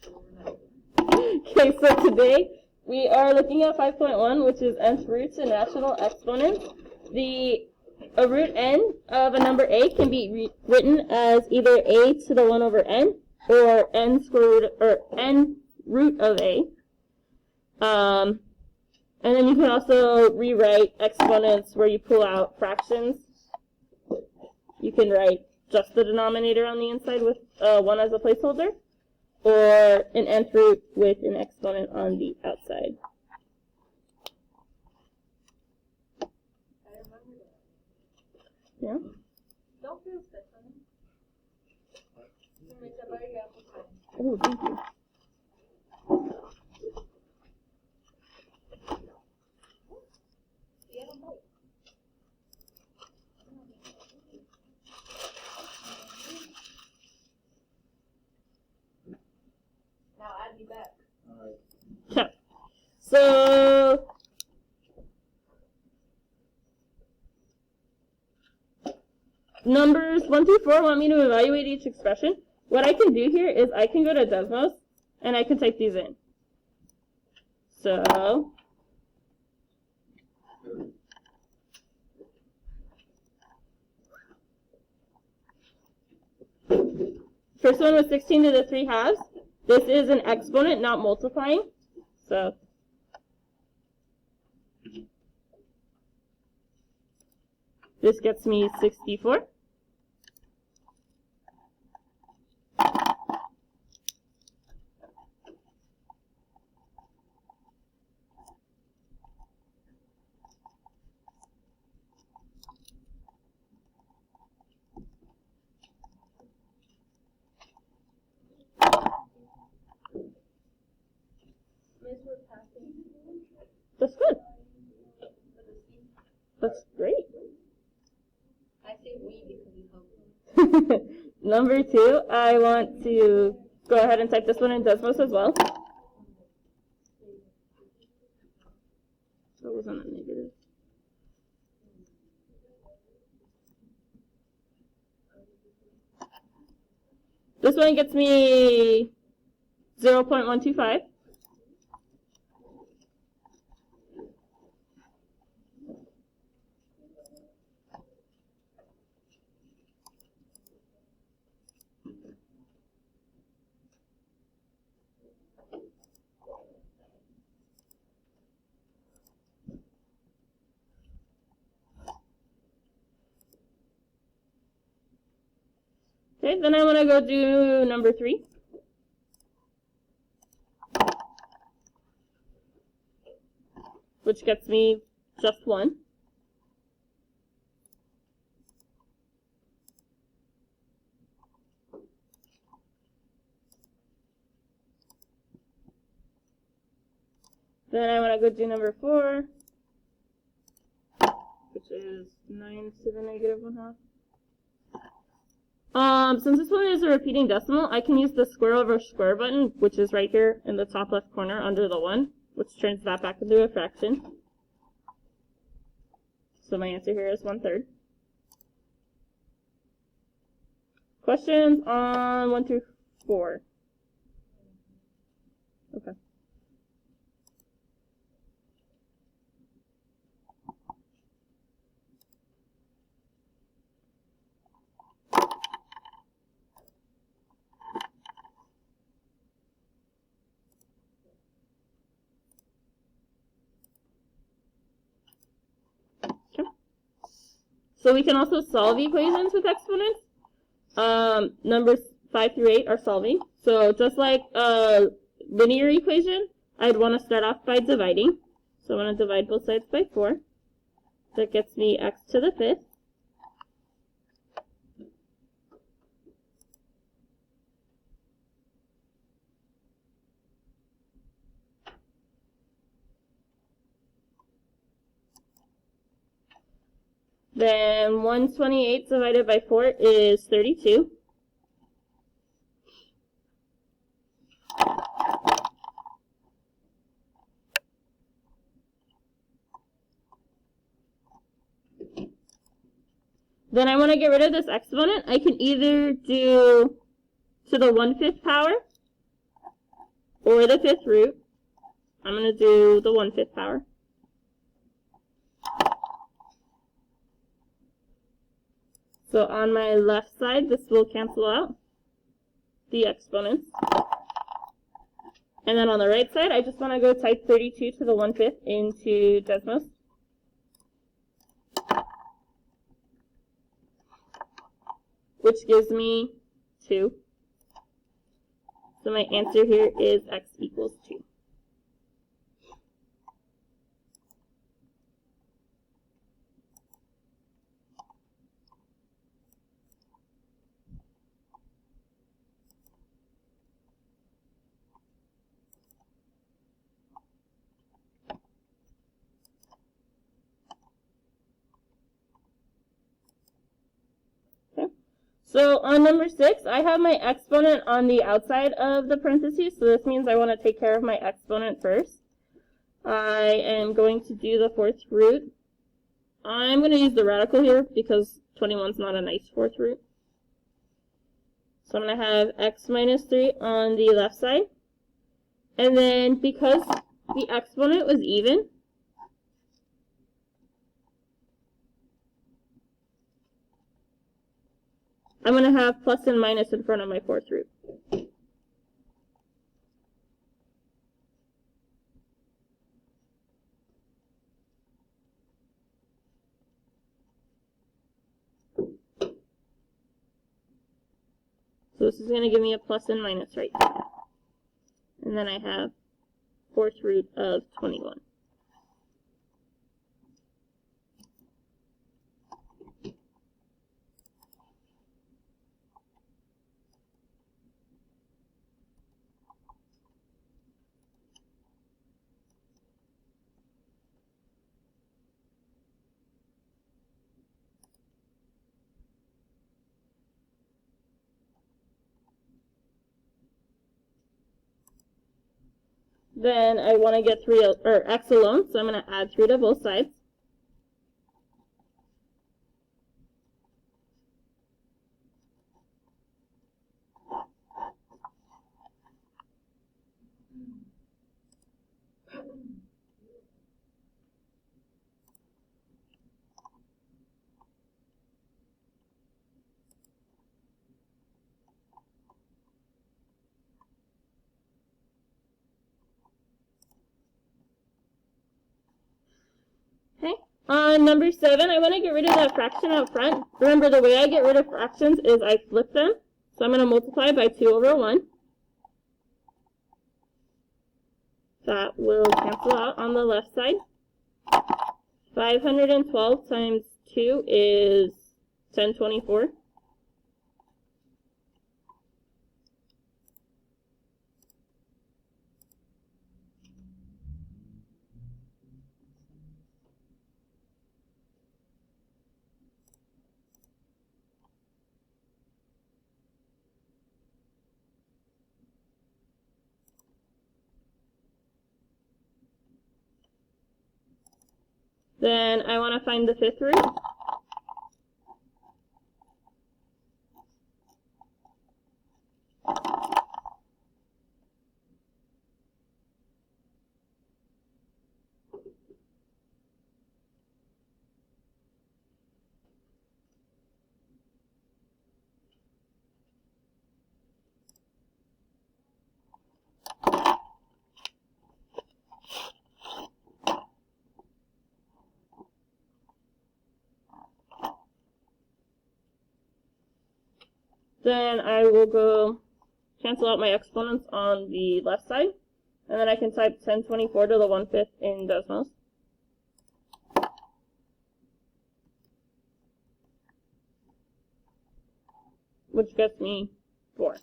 Okay, so today we are looking at 5.1, which is nth roots and rational exponents. A root n of a number a can be written as either a to the 1 over n or n square root or n root of a. And then you can also rewrite exponents where you pull out fractions. You can write just the denominator on the inside with 1 as a placeholder, or an nth root with an exponent on the outside. Yeah? Don't feel sick, honey. Oh, thank you. Now add me back. Alright. Okay. So numbers 1 through 4 want me to evaluate each expression. What I can do here is I can go to Desmos and I can type these in. So first one was 16 to the 3 halves. This is an exponent, not multiplying. So this gets me 64. That's good. That's great. I say we because we help. Number 2, I want to go ahead and type this one in Desmos as well. That wasn't a negative. This one gets me 0.125. Okay, then I want to go do number 3. Which gets me just 1. Then I want to go do number 4, which is 9 to the negative 1/2. Since this one is a repeating decimal, I can use the square over square button, which is right here in the top left corner under the 1, which turns that back into a fraction. So my answer here is 1/3. Questions on 1 through 4? Okay. So we can also solve equations with exponents. Numbers 5 through 8 are solving. So just like a linear equation, I'd want to start off by dividing. So I want to divide both sides by 4. That gets me x to the 5th. Then 1/28 divided by 4 is 32. Then I want to get rid of this exponent. I can either do to the 1/5 power, For the fifth root, I'm going to do the 1/5 power. So on my left side, this will cancel out the exponents. And then on the right side, I just want to go type 32 to the 1/5 into Desmos. Which gives me 2. So my answer here is x equals 2. So on number 6, I have my exponent on the outside of the parentheses, so this means I want to take care of my exponent first. I am going to do the fourth root. I'm going to use the radical here because 21 is not a nice fourth root. So I'm going to have x minus 3 on the left side. And then because the exponent was even, I'm going to have plus and minus in front of my fourth root. So this is going to give me a plus and minus right there. And then I have fourth root of 21. Then I want to get x alone, so I'm going to add 3 to both sides. Okay. On number 7, I want to get rid of that fraction out front. Remember, the way I get rid of fractions is I flip them. So I'm going to multiply by 2 over 1. That will cancel out on the left side. 512 times 2 is 1024. Then I want to find the fifth root. Then I will go cancel out my exponents on the left side. And then I can type 1024 to the 1/5 in Desmos. Which gets me 4.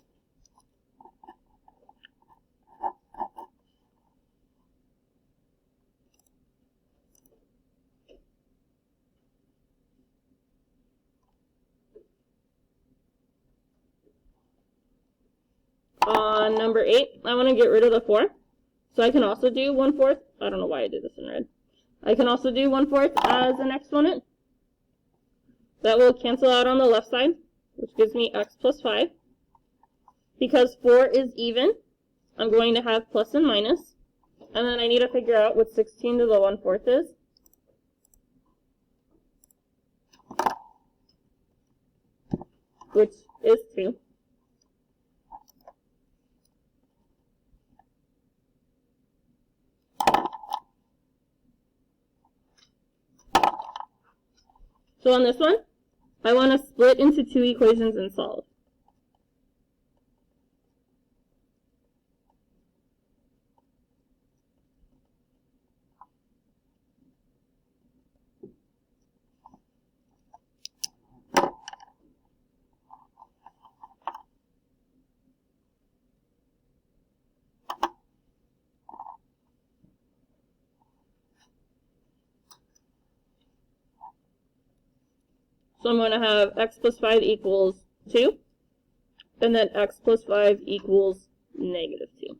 On number 8, I want to get rid of the 4. So I can also do 1/4. I don't know why I did this in red. I can also do 1/4 as an exponent. That will cancel out on the left side, which gives me x plus 5. Because 4 is even, I'm going to have plus and minus. And then I need to figure out what 16 to the 1/4 is. Which is 2. So on this one, I want to split into 2 equations and solve. So I'm going to have x plus 5 equals 2, and then x plus 5 equals negative 2.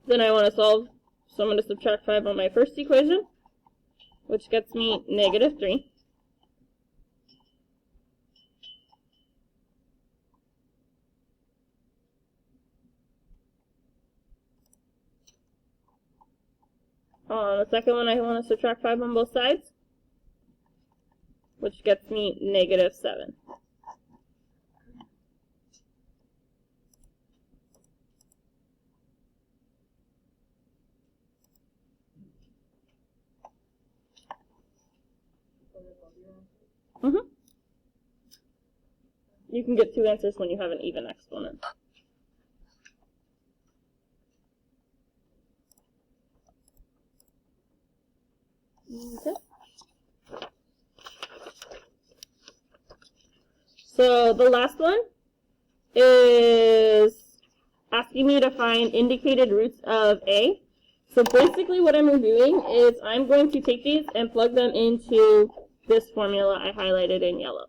Then I want to solve, so I'm going to subtract 5 on my first equation, which gets me negative 3. On the second one, I want to subtract 5 on both sides, which gets me negative 7. You can get 2 answers when you have an even exponent. Okay. So the last one is asking me to find indicated roots of A. So basically what I'm doing is I'm going to take these and plug them into this formula I highlighted in yellow.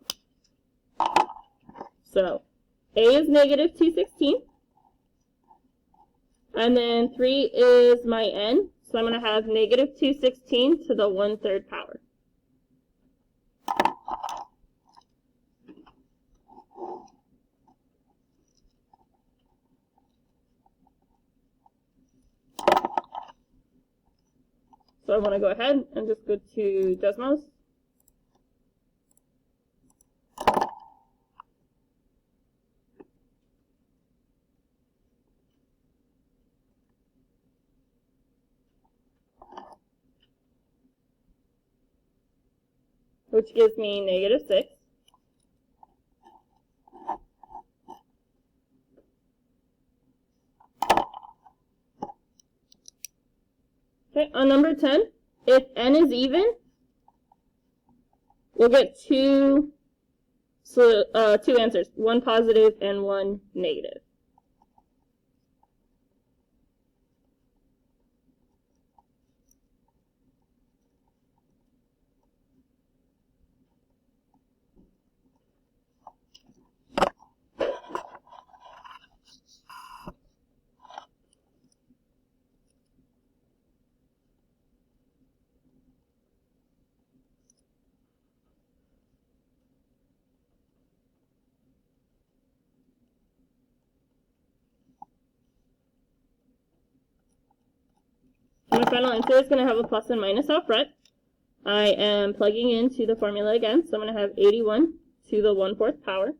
So A is negative 216. And then 3 is my n. So I'm going to have negative 216 to the 1/3 power. So I want to go ahead and just go to Desmos. Which gives me negative 6. Okay, on number 10, if n is even, we'll get two answers, one positive and one negative. My final answer is going to have a plus and minus out front. I am plugging into the formula again, so I'm going to have 81 to the 1/4 power.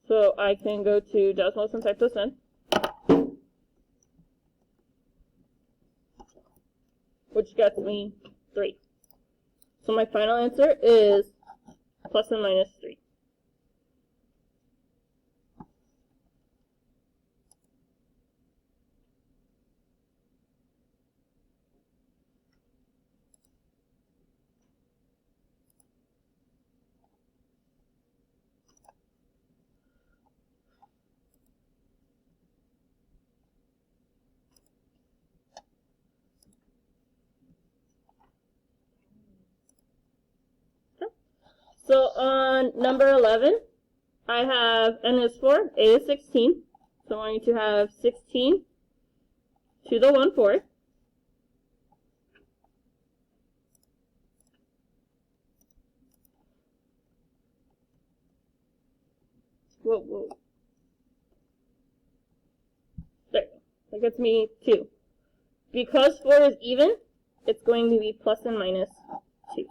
So I can go to Desmos and type this in, which gets me 3. So my final answer is plus and minus 3. On number 11, I have n is 4, a is 16. So I'm going to have 16 to the 1/4. Whoa. There. That gets me 2. Because 4 is even, it's going to be plus and minus 2.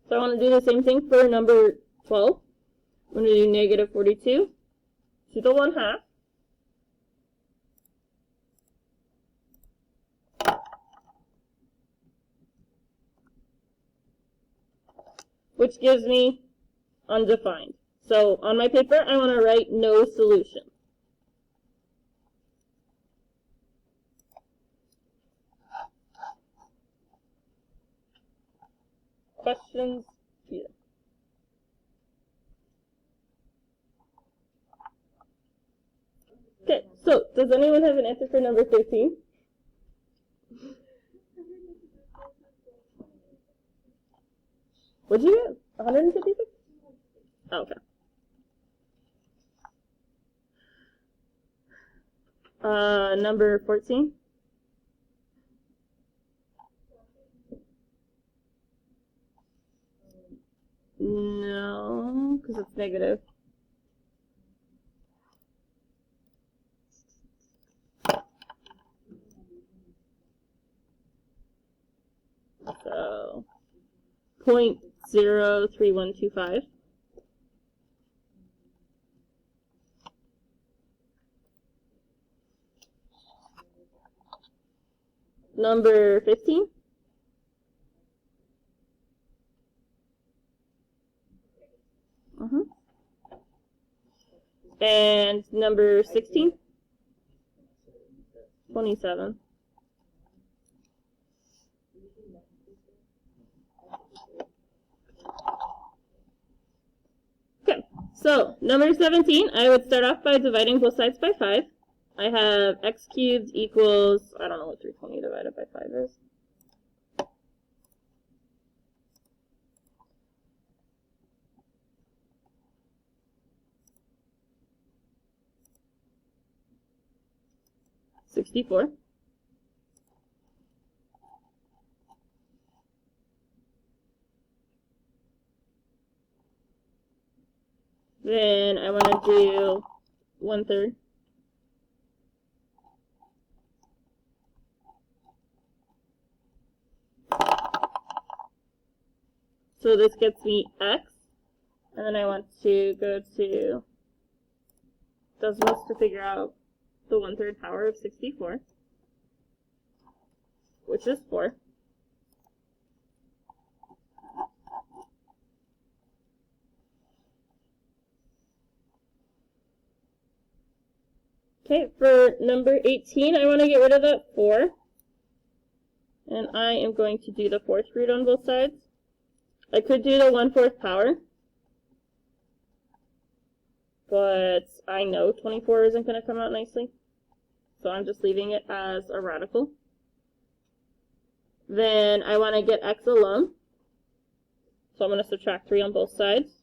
So I want to do the same thing for number 12. I'm going to do negative 42 to the 1/2. Which gives me undefined. So on my paper, I want to write no solution. Questions here? Okay, so does anyone have an answer for number 13? What'd you get? 156? Oh, okay. Number 14? No, because it's negative. So, 0.03125. Number 15? And number 16? 27. Okay, so number 17, I would start off by dividing both sides by 5. I have x cubed equals, I don't know what 320 divided by 5 is. $64. Then I want to do 1/3. So this gets me x. And then I want to go to decimals to figure out the 1/3 power of 64, which is 4. Okay, for number 18, I want to get rid of that 4. And I am going to do the 4th root on both sides. I could do the 1/4 power. But I know 24 isn't going to come out nicely. So I'm just leaving it as a radical. Then I want to get x alone. So I'm going to subtract 3 on both sides.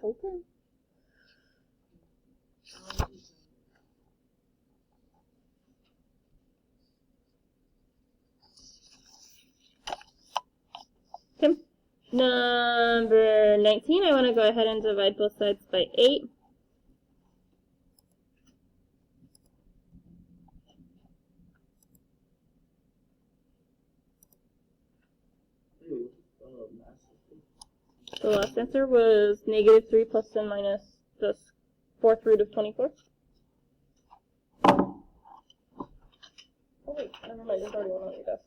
Okay. Okay. Number 19, I want to go ahead and divide both sides by 8. The last answer was negative 3 plus 10 minus the fourth root of 24. Oh wait, never mind, there's already one on your desk.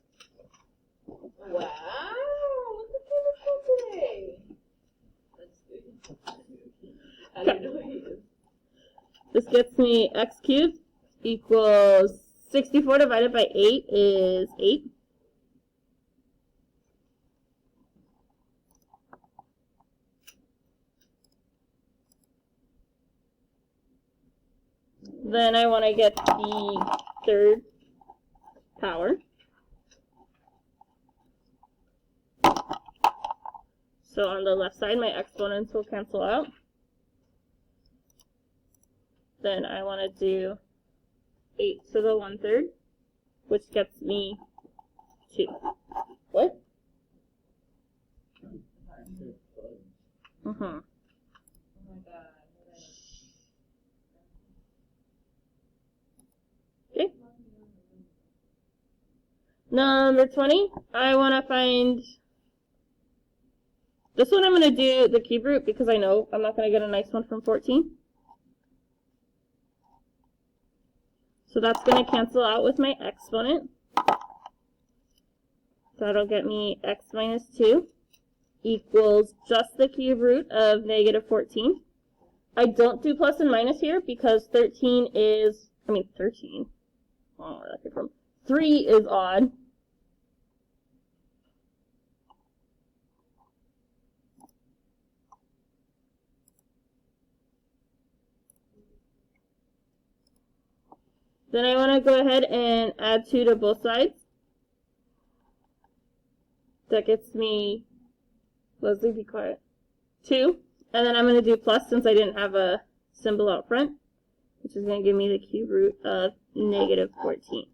Wow, look at the day. That's good. I don't know what he is. This gets me x cubed equals 64 divided by 8 is 8. Then I want to get the third power. So on the left side, my exponents will cancel out. Then I want to do 8 to the 1/3, which gets me 2. What? Oh my god. Okay. Number 20, I want to find... This one I'm going to do the cube root because I know I'm not going to get a nice one from 14. So that's going to cancel out with my exponent. So that'll get me x minus 2 equals just the cube root of negative 14. I don't do plus and minus here because 13 is, 13. Oh, where that came from. 3 is odd. Then I want to go ahead and add 2 to both sides. That gets me, Leslie, be quiet, 2. And then I'm going to do plus since I didn't have a symbol out front, which is going to give me the cube root of negative 14.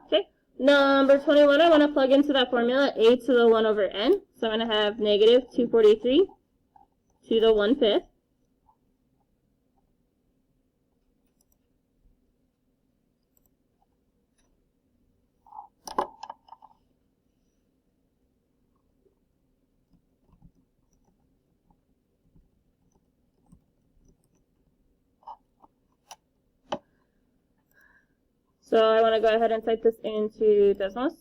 Okay, number 21, I want to plug into that formula a to the 1 over n. So I'm going to have negative 243 to the 1/5. So I want to go ahead and type this into Desmos.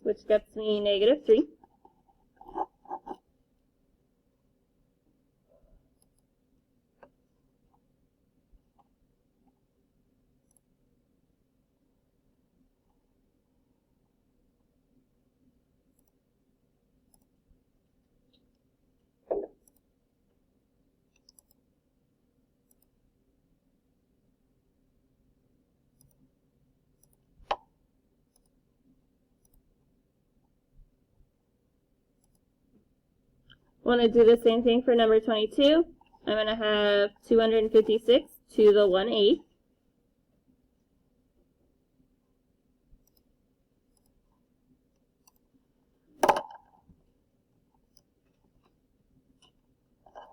Which gets me negative 3. Want to do the same thing for number 22. I'm going to have 256 to the 1/8.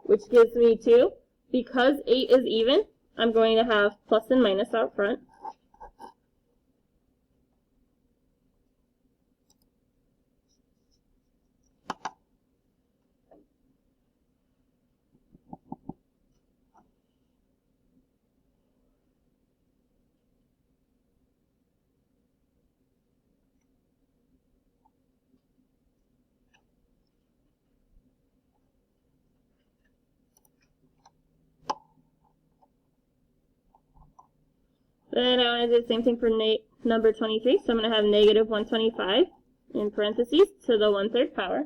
Which gives me 2. Because 8 is even, I'm going to have plus and minus out front. Then I want to do the same thing for number 23. So I'm going to have negative 125 in parentheses to the 1/3 power.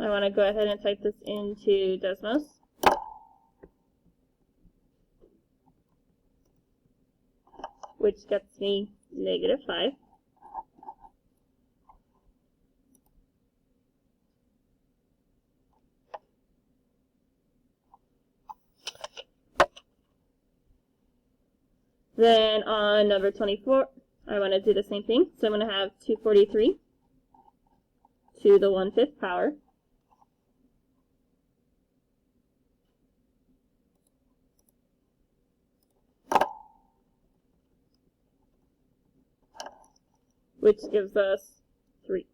I want to go ahead and type this into Desmos. Which gets me -5. Then on number 24, I want to do the same thing. So I'm going to have 243 to the 1/5 power. Which gives us 3.